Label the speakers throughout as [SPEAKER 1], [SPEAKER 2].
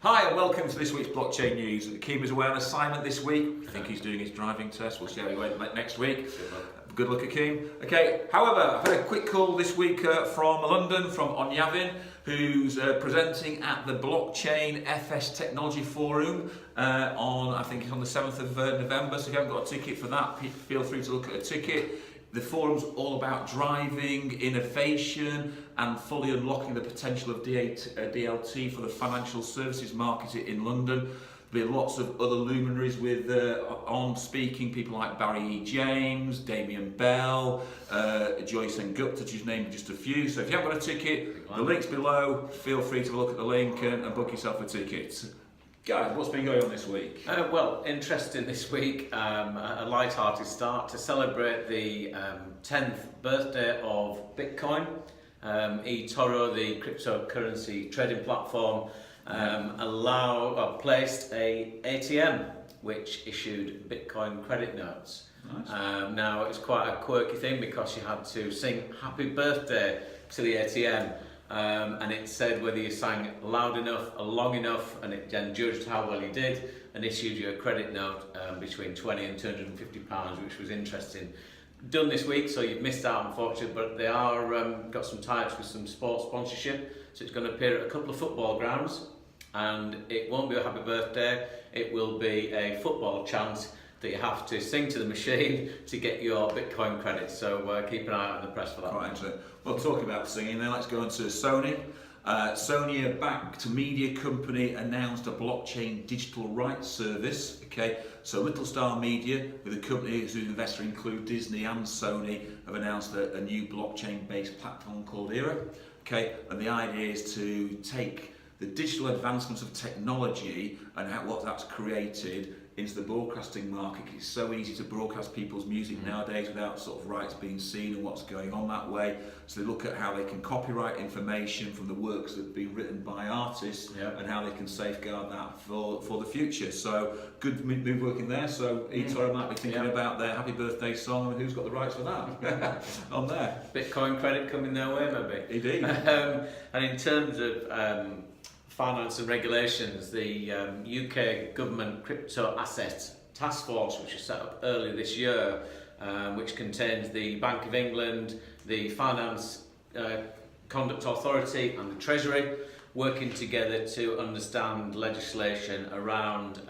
[SPEAKER 1] Hi and welcome to this week's Blockchain News. Akeem is away on assignment this week. I think he's doing his driving test. We'll see how he went next week. Good luck, Akeem. Okay, however, I've had a quick call this week from London, from Onyavin, who's presenting at the Blockchain FS Technology Forum I think it's on the 7th of November, so if you haven't got a ticket for that, feel free to look at a ticket. The forum's all about driving innovation and fully unlocking the potential of DLT for the financial services market in London. There'll be lots of other luminaries on speaking, people like Barry E. James, Damien Bell, Joyce N. Gupta, to name just a few. So if you haven't got a ticket, the link's below. Feel free to have a look at the link and book yourself a ticket. Guys, what's been going on this week?
[SPEAKER 2] Well, interesting this week, a light-hearted start to celebrate the 10th birthday of Bitcoin. eToro, the cryptocurrency trading platform, placed a ATM which issued Bitcoin credit notes. Nice. Now, it's quite a quirky thing because you had to sing happy birthday to the ATM. And it said whether you sang loud enough or long enough, and it then judged how well you did and issued you a credit note between £20 and £250, which was interesting. Done this week, so you've missed out unfortunately, but they are got some tie-ups with some sports sponsorship, so it's going to appear at a couple of football grounds, and it won't be a happy birthday, it will be a football chant that you have to sing to the machine to get your Bitcoin credits. So keep an eye out on the press for that.
[SPEAKER 1] Quite interesting. Well, talking about singing, then let's go on to Sony. Sony, a backed media company, announced a blockchain digital rights service. Okay, so Little Star Media, with the company whose investor include Disney and Sony, have announced a new blockchain-based platform called Era. Okay, and the idea is to take the digital advancements of technology and what that's created into the broadcasting market. It's so easy to broadcast people's music nowadays without sort of rights being seen and what's going on that way. So they look at how they can copyright information from the works that have been written by artists, and how they can safeguard that for the future. So good move working there. So eToro might be thinking about their happy birthday song, and who's got the rights for that on there.
[SPEAKER 2] Bitcoin credit coming their way, maybe.
[SPEAKER 1] Indeed.
[SPEAKER 2] And in terms of finance and regulations, the UK Government Crypto Asset Task Force, which was set up earlier this year, which contains the Bank of England, the Finance Conduct Authority and the Treasury, working together to understand legislation around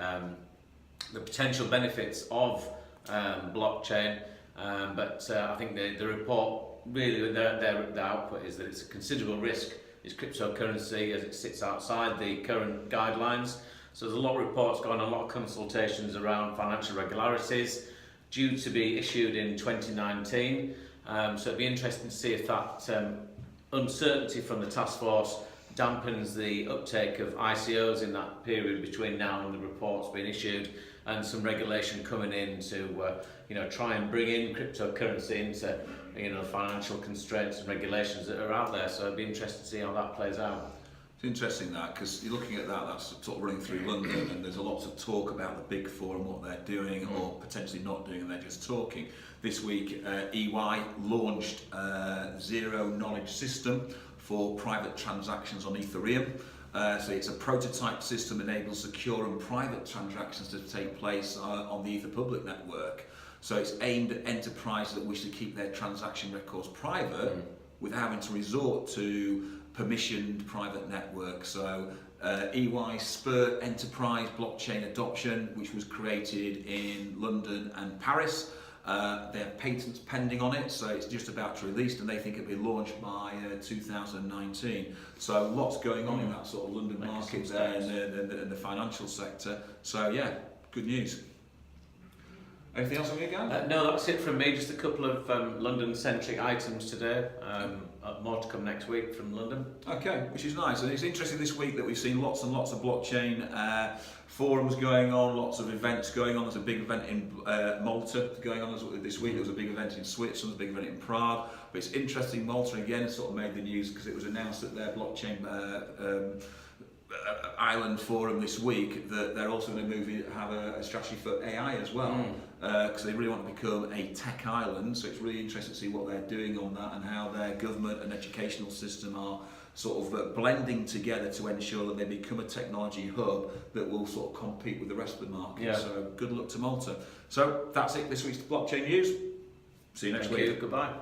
[SPEAKER 2] the potential benefits of blockchain. But I think the report, really their output is that it's a considerable risk. Is cryptocurrency as it sits outside the current guidelines. So there's a lot of reports going on, a lot of consultations around financial regularities due to be issued in 2019. So it'd be interesting to see if that uncertainty from the task force dampens the uptake of ICOs in that period between now and the reports being issued, and some regulation coming in to try and bring in cryptocurrency into financial constraints and regulations that are out there. So it'd be interesting to see how that plays out.
[SPEAKER 1] It's interesting that, because you're looking at that's sort of running through London, and there's a lot of talk about the big four and what they're doing or potentially not doing, and they're just talking. This week, EY launched a zero knowledge system for private transactions on Ethereum. So it's a prototype system that enables secure and private transactions to take place on the Ether Public network. So it's aimed at enterprises that wish to keep their transaction records private without having to resort to permissioned private networks. So EY spurred enterprise blockchain adoption, which was created in London and Paris. They have patents pending on it, so it's just about to release, and they think it'll be launched by 2019. So lots going on in that sort of London market there and the financial sector. So yeah, good news. Anything else on your guy?
[SPEAKER 2] No, that's it from me. Just a couple of London-centric items today. More to come next week from London.
[SPEAKER 1] Okay, which is nice. And it's interesting this week that we've seen lots and lots of blockchain forums going on, lots of events going on. There's a big event in Malta going on this week. There was a big event in Switzerland, a big event in Prague. But it's interesting, Malta again sort of made the news because it was announced that their blockchain island forum this week that they're also going to have a strategy for AI as well, because they really want to become a tech island. So it's really interesting to see what they're doing on that and how their government and educational system are sort of blending together to ensure that they become a technology hub that will sort of compete with the rest of the market.
[SPEAKER 2] Yeah.
[SPEAKER 1] So good luck to Malta. So that's it this week's Blockchain News. See you next week.
[SPEAKER 2] Goodbye.